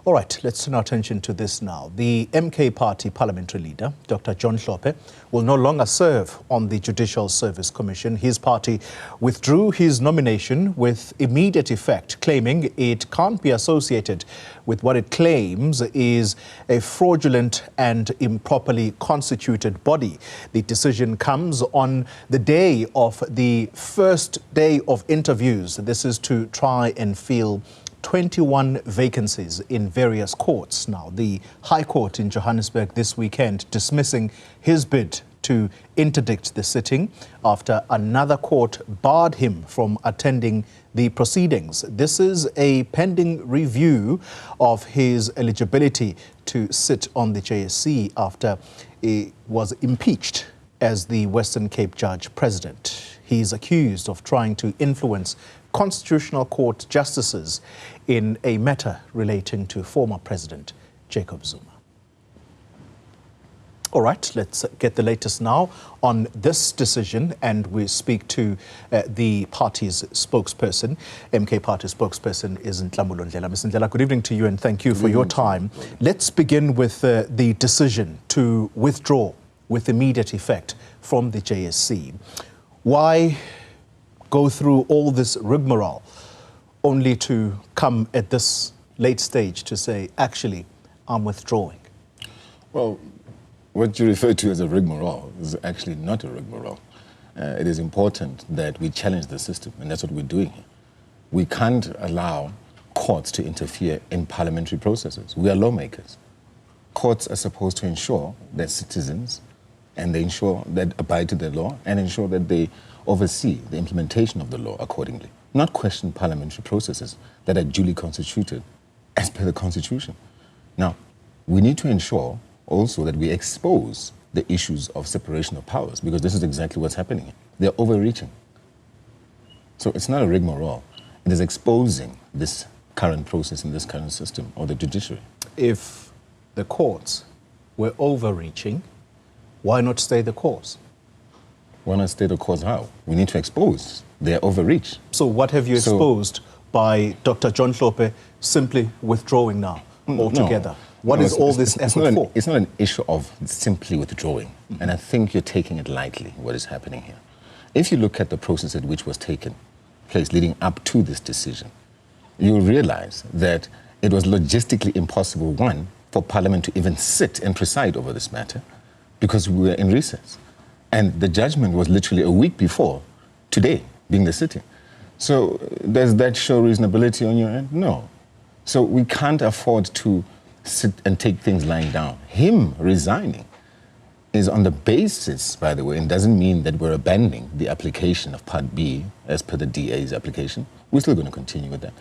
All right, let's turn our attention to this now. The MK Party parliamentary leader, Dr. John Hlophe, will no longer serve on the Judicial Service Commission. His party withdrew his nomination with immediate effect, claiming it can't be associated with what it claims is a fraudulent and improperly constituted body. The decision comes on the day of the first day of interviews. This is to try and fill 21 vacancies in various courts. Now, the High Court in Johannesburg this weekend dismissing his bid to interdict the sitting after another court barred him from attending the proceedings. This is a pending review of his eligibility to sit on the JSC after he was impeached as the Western Cape Judge President. He is accused of trying to influence Constitutional Court justices in a matter relating to former President Jacob Zuma. All right, let's get the latest now on this decision, and we speak to the party's spokesperson. MK Party spokesperson is Nhlamulo Ndlela. Ms. Ndlela, good evening to you and thank you for your time. Let's begin with the decision to withdraw with immediate effect from the JSC. Why go through all this rigmarole only to come at this late stage to say, actually, I'm withdrawing? Well, what you refer to as a rigmarole is actually not a rigmarole. It is important that we challenge the system, and that's what we're doing here. We can't allow courts to interfere in parliamentary processes. We are lawmakers. Courts are supposed to ensure that citizens, and they ensure that abide to the law, and ensure that they oversee the implementation of the law accordingly, not question parliamentary processes that are duly constituted as per the Constitution. Now, we need to ensure also that we expose the issues of separation of powers, because this is exactly what's happening. They're overreaching. So it's not a rigmarole. It is exposing this current process in this current system or the judiciary. If the courts were overreaching, why not stay the course? Why not stay the course? How? We need to expose their overreach. So what have you exposed by Dr. John Hlophe simply withdrawing now altogether? No. What is all this effort for? It's not an issue of simply withdrawing. And I think you're taking it lightly, what is happening here. If you look at the process at which was taken place leading up to this decision, you'll realize that it was logistically impossible, one, for Parliament to even sit and preside over this matter because we were in recess. And the judgment was literally a week before today being the sitting. So does that show reasonability on your end? No. So we can't afford to sit and take things lying down. Him resigning is on the basis, by the way, and doesn't mean that we're abandoning the application of Part B as per the DA's application. We're still going to continue with that.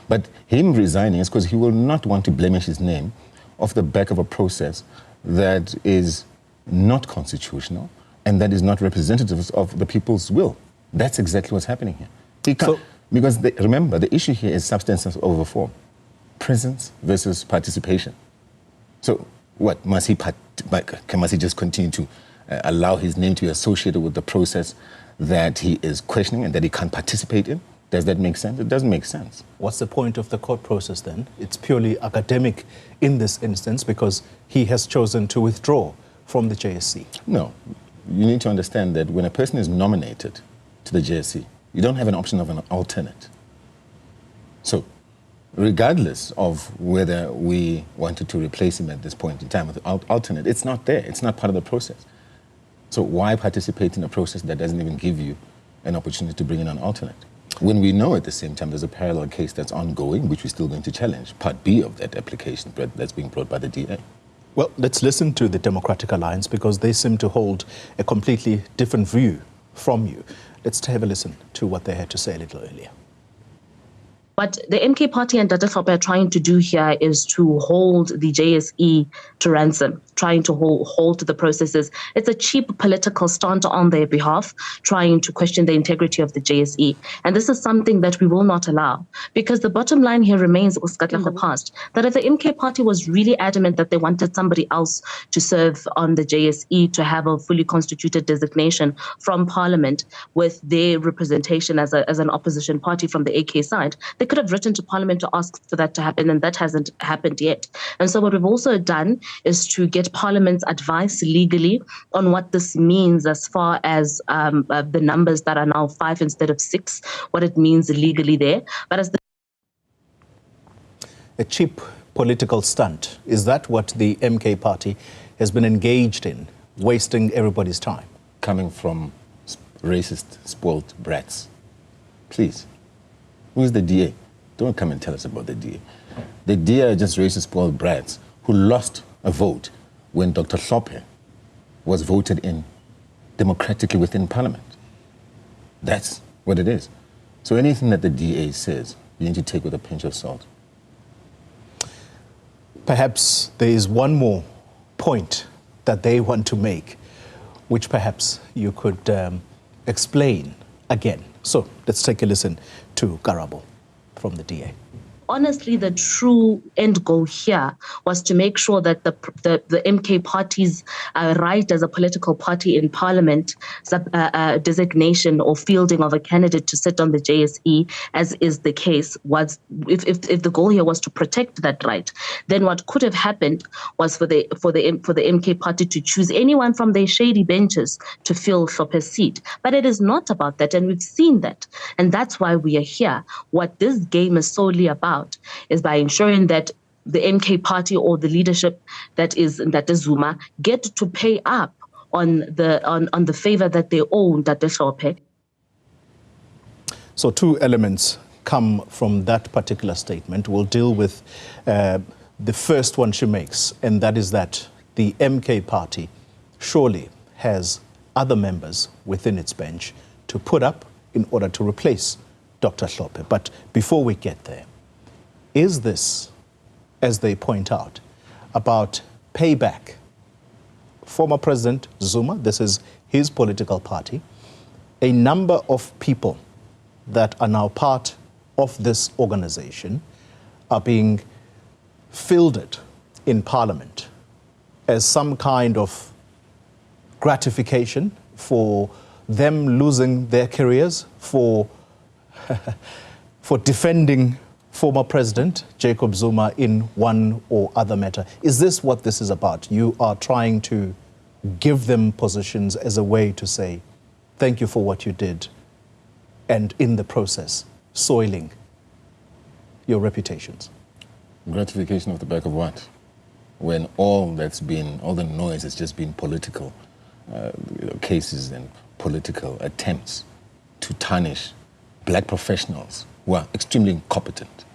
But him resigning is because he will not want to blemish his name off the back of a process that is not constitutional and that is not representative of the people's will. That's exactly what's happening here. Because remember, the issue here is substance over form. Presence versus participation. So what, must he just continue to allow his name to be associated with the process that he is questioning and that he can't participate in? Does that make sense? It doesn't make sense. What's the point of the court process then? It's purely academic in this instance because he has chosen to withdraw from the JSC. No. You need to understand that when a person is nominated to the JSC, you don't have an option of an alternate. So, regardless of whether we wanted to replace him at this point in time with an alternate, it's not there. It's not part of the process. So why participate in a process that doesn't even give you an opportunity to bring in an alternate? When we know at the same time there's a parallel case that's ongoing, which we're still going to challenge, Part B of that application that's being brought by the DA. Well, let's listen to the Democratic Alliance because they seem to hold a completely different view from you. Let's have a listen to what they had to say a little earlier. What the MK Party and Dr. Hlophe are trying to do here is to hold the JSE to ransom. trying to halt the processes. It's a cheap political stunt on their behalf, trying to question the integrity of the JSE. And this is something that we will not allow, because the bottom line here remains, past, that if the MK party was really adamant that they wanted somebody else to serve on the JSE, to have a fully constituted designation from Parliament with their representation as an opposition party from the AK side, they could have written to Parliament to ask for that to happen, and that hasn't happened yet. And so what we've also done is to get Parliament's advice legally on what this means as far as the numbers that are now 5 instead of 6, what it means legally there. But as a cheap political stunt, is that what the MK party has been engaged in, wasting everybody's time? Coming from racist, spoiled brats. Please, who's the DA? Don't come and tell us about the DA. The DA are just racist, spoiled brats who lost a vote when Dr. Hlophe was voted in democratically within Parliament. That's what it is. So anything that the DA says, you need to take with a pinch of salt. Perhaps there is one more point that they want to make, which perhaps you could explain again. So let's take a listen to Karabo from the DA. Honestly, the true end goal here was to make sure that the MK party's right as a political party in Parliament, designation or fielding of a candidate to sit on the JSE, as is the case, was if the goal here was to protect that right, then what could have happened was for the MK party to choose anyone from their shady benches to fill Hlophe's seat. But it is not about that, and we've seen that, and that's why we are here. What this game is solely about is by ensuring that the MK party or the leadership that is Zuma get to pay up on the favor that they owe Dr. Hlophe. So 2 elements come from that particular statement. We'll deal with the first one she makes, and that is that the MK party surely has other members within its bench to put up in order to replace Dr. Hlophe. But before we get there, is this, as they point out, about payback? Former President Zuma, this is his political party, a number of people that are now part of this organization are being fielded in Parliament as some kind of gratification for them losing their careers, for defending former President Jacob Zuma in one or other matter. Is this what this is about? You are trying to give them positions as a way to say, thank you for what you did, and in the process, soiling your reputations. Gratification off the back of what? When all the noise has just been political cases and political attempts to tarnish black professionals who are extremely incompetent.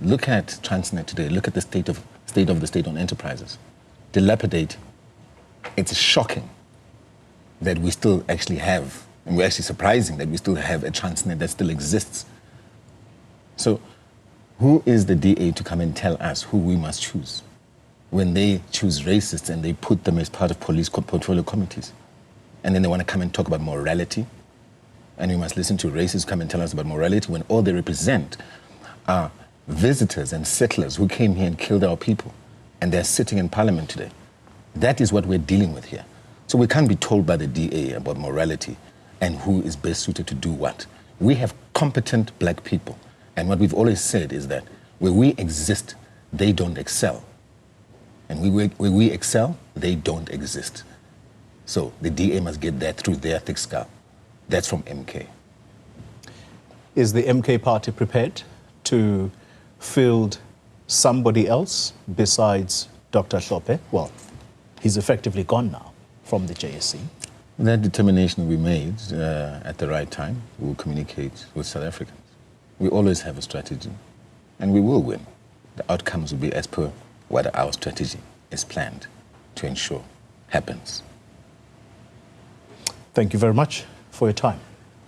Look at Transnet today. Look at the state of the state-owned enterprises. Dilapidate. It's shocking that we still actually have, and we're actually surprising that we still have a Transnet that still exists. So who is the DA to come and tell us who we must choose when they choose racists and they put them as part of police portfolio committees? And then they want to come and talk about morality, and we must listen to racists come and tell us about morality when all they represent are visitors and settlers who came here and killed our people, and they're sitting in Parliament today. That is what we're dealing with here. So we can't be told by the DA about morality and who is best suited to do what. We have competent black people, and what we've always said is that where we exist, they don't excel. And where we excel, they don't exist. So the DA must get that through their thick skull. That's from MK. Is the MK party prepared to field somebody else besides Dr. Hlophe? Well, he's effectively gone now from the JSC. That determination will be made at the right time. We'll communicate with South Africans. We always have a strategy, and we will win. The outcomes will be as per what our strategy is planned to ensure happens. Thank you very much for your time.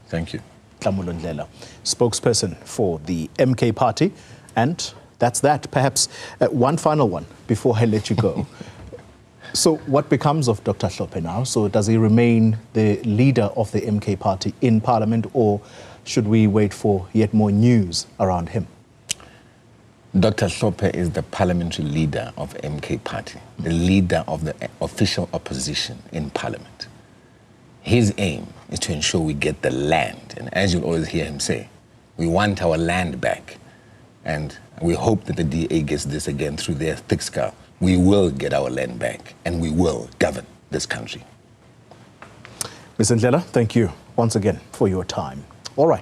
Thank you. Tlamulo Ndlela, spokesperson for the MK party. And that's that. Perhaps one final one before I let you go. So what becomes of Dr. Hlophe now? So does he remain the leader of the MK party in Parliament, or should we wait for yet more news around him? Dr. Hlophe is the parliamentary leader of MK party, the leader of the official opposition in Parliament. His aim is to ensure we get the land. And as you'll always hear him say, we want our land back. And we hope that the DA gets this again through their thick skull. We will get our land back, and we will govern this country. Ms. Ndlela, thank you once again for your time. All right.